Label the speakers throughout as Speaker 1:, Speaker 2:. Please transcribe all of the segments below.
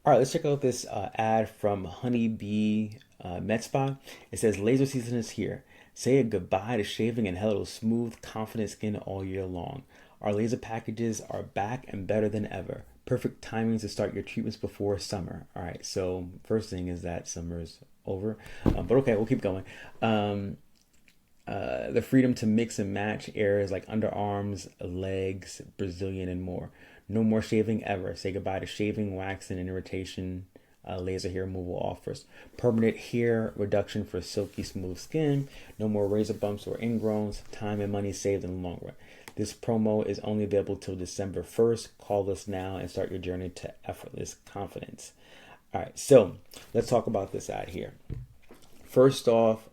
Speaker 1: All right, let's check out this ad from HoneyBee MedSpa. It says laser season is here. Say a goodbye to shaving and hello to smooth, confident skin all year long. Our laser packages are back and better than ever. Perfect timing to start your treatments before summer. All right, so first thing is that summer's over, but okay, we'll keep going. Um, the freedom to mix and match areas like underarms, legs, Brazilian, and more. No more shaving ever. Say goodbye to shaving, waxing, and irritation. Laser hair removal offers permanent hair reduction for silky smooth skin. No more razor bumps or ingrowns. Time and money saved in the long run. This promo is only available till December 1st. Call us now and start your journey to effortless confidence. All right, so let's talk about this ad here. First off,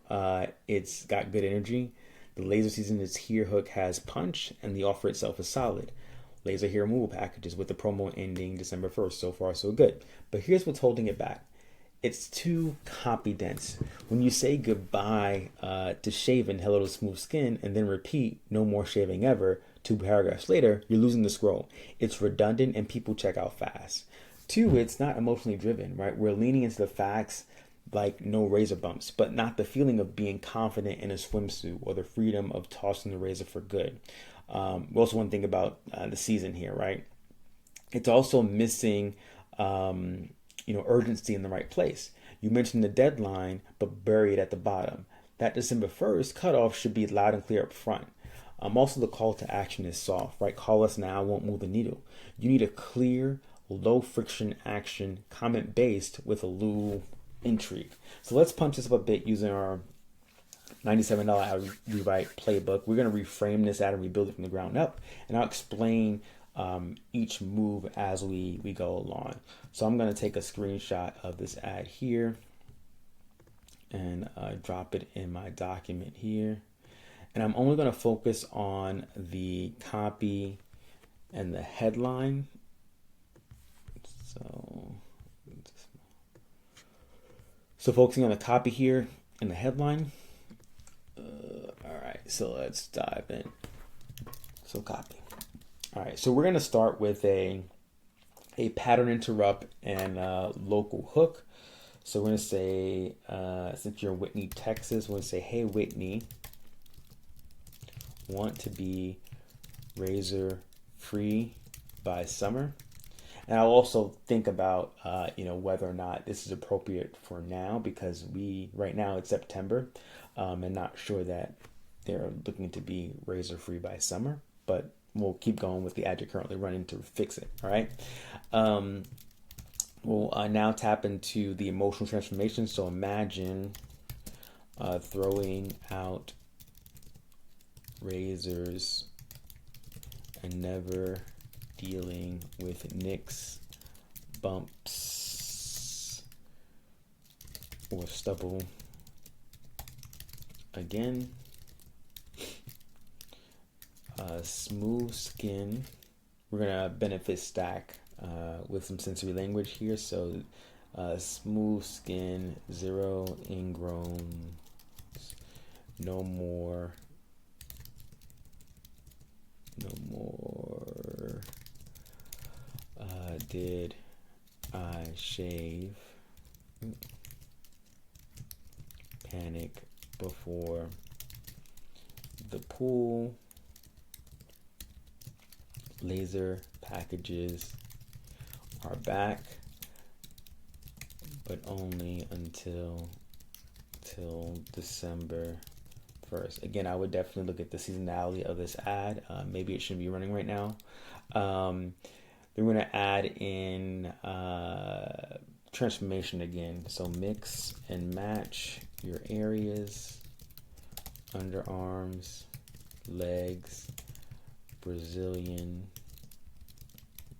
Speaker 1: it's got good energy. The laser season is here hook has punch, and the offer itself is solid. Laser hair removal packages with the promo ending December 1st. So far, so good. But here's what's holding it back. It's too copy dense. When you say goodbye to shaving, hello to smooth skin, and then repeat no more shaving ever 2 paragraphs later, you're losing the scroll. It's redundant and people check out fast. Two, it's not emotionally driven, right? We're leaning into the facts like no razor bumps, but not the feeling of being confident in a swimsuit or the freedom of tossing the razor for good. We also want to think about the season here, right? It's also missing, urgency in the right place. You mentioned the deadline, but buried at the bottom. That December 1st cutoff should be loud and clear up front. Also, the call to action is soft, right? Call us now won't move the needle. You need a clear, low friction action, comment based with a little intrigue. So let's punch this up a bit using our $97 ad rewrite playbook. We're going to reframe this ad and rebuild it from the ground up, and I'll explain each move as we go along. So I'm going to take a screenshot of this ad here and drop it in my document here. And I'm only going to focus on the copy and the headline. So focusing on the copy here and the headline. All right, so let's dive in. So copy. All right, so we're going to start with a pattern interrupt and local hook. So we're going to say, since you're in Whitney, Texas, we're going to say, hey, Whitney, want to be razor free by summer. And I'll also think about, whether or not this is appropriate for now, because right now it's September, and not sure that they're looking to be razor free by summer, but we'll keep going with the ad you're currently running to fix it. All right. We'll now tap into the emotional transformation. So imagine throwing out razors and never dealing with nicks, bumps, or stubble again. Smooth skin. We're gonna benefit stack with some sensory language here. So smooth skin, zero ingrown, no more did I shave, panic before the pool, laser packages are back, but only until December 1st. Again, I would definitely look at the seasonality of this ad. Maybe it shouldn't be running right now. Then we're going to add in transformation again. So mix and match your areas, underarms, legs, Brazilian,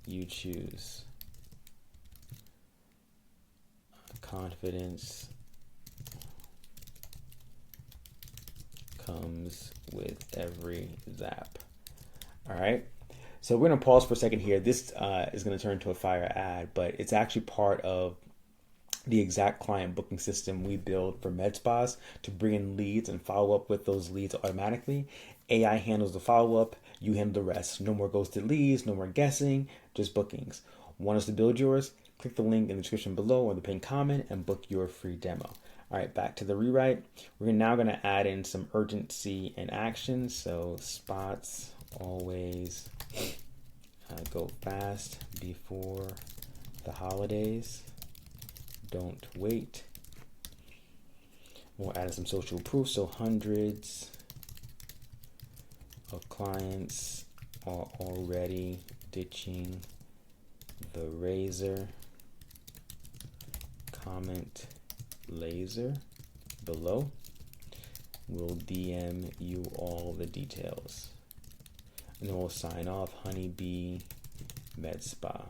Speaker 1: you choose. Confidence comes with every zap. All right. So we're going to pause for a second here. This is going to turn into a fire ad, but it's actually part of the exact client booking system we build for med spas to bring in leads and follow up with those leads automatically. AI handles the follow up, you handle the rest. No more ghosted leads, no more guessing, just bookings. Want us to build yours? Click the link in the description below or the pinned comment and book your free demo. All right, back to the rewrite. We're now going to add in some urgency and action. So spots always go fast before the holidays. Don't wait. We'll add some social proof. So hundreds of clients are already ditching the razor. Comment laser below. We'll DM you all the details. And then we'll sign off HoneyBee MedSpa.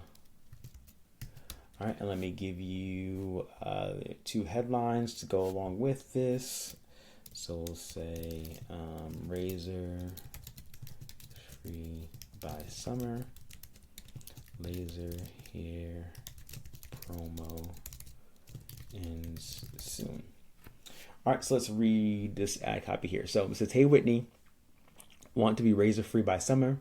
Speaker 1: All right, and let me give you 2 headlines to go along with this. So we'll say razor free by summer, laser hair promo ends soon. All right, so let's read this ad copy here. So it says, hey Whitney, want to be razor free by summer?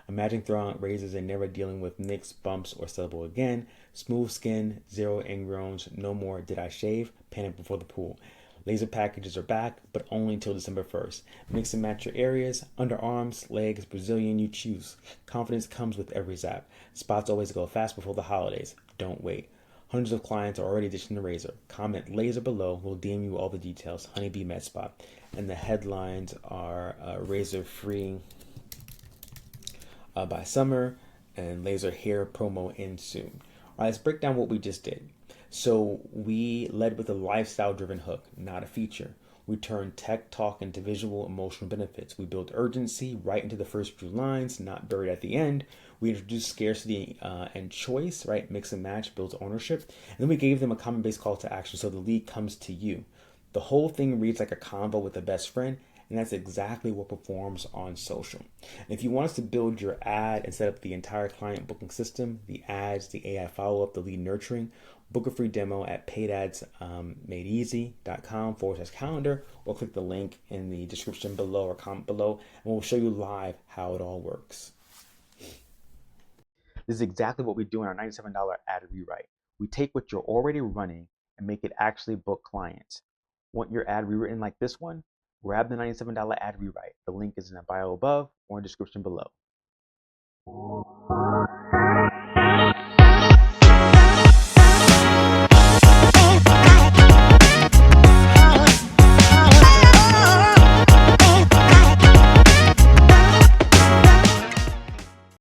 Speaker 1: Imagine throwing out razors and never dealing with nicks, bumps, or stubble again. Smooth skin, 0 ingrowns, no more did I shave, panic before the pool. Laser packages are back, but only until December 1st. Mix and match your areas, underarms, legs, Brazilian, you choose. Confidence comes with every zap. Spots always go fast before the holidays. Don't wait. Hundreds of clients are already ditching the razor. Comment laser below. We'll DM you all the details. HoneyBee MedSpa. And the headlines are razor free by summer and laser hair promo ends soon. All right, let's break down what we just did. So we led with a lifestyle driven hook, not a feature. We turned tech talk into visual emotional benefits. We built urgency right into the first few lines, not buried at the end. We introduced scarcity and choice, right? Mix and match builds ownership. And then we gave them a common base call to action so the lead comes to you. The whole thing reads like a convo with a best friend, and that's exactly what performs on social. And if you want us to build your ad and set up the entire client booking system, the ads, the AI follow-up, the lead nurturing, book a free demo at paidadsmadeeasy.com/calendar, or click the link in the description below or comment below, and we'll show you live how it all works. This is exactly what we do in our $97 ad rewrite. We take what you're already running and make it actually book clients. Want your ad rewritten like this one? Grab the $97 ad rewrite. The link is in the bio above or in the description below.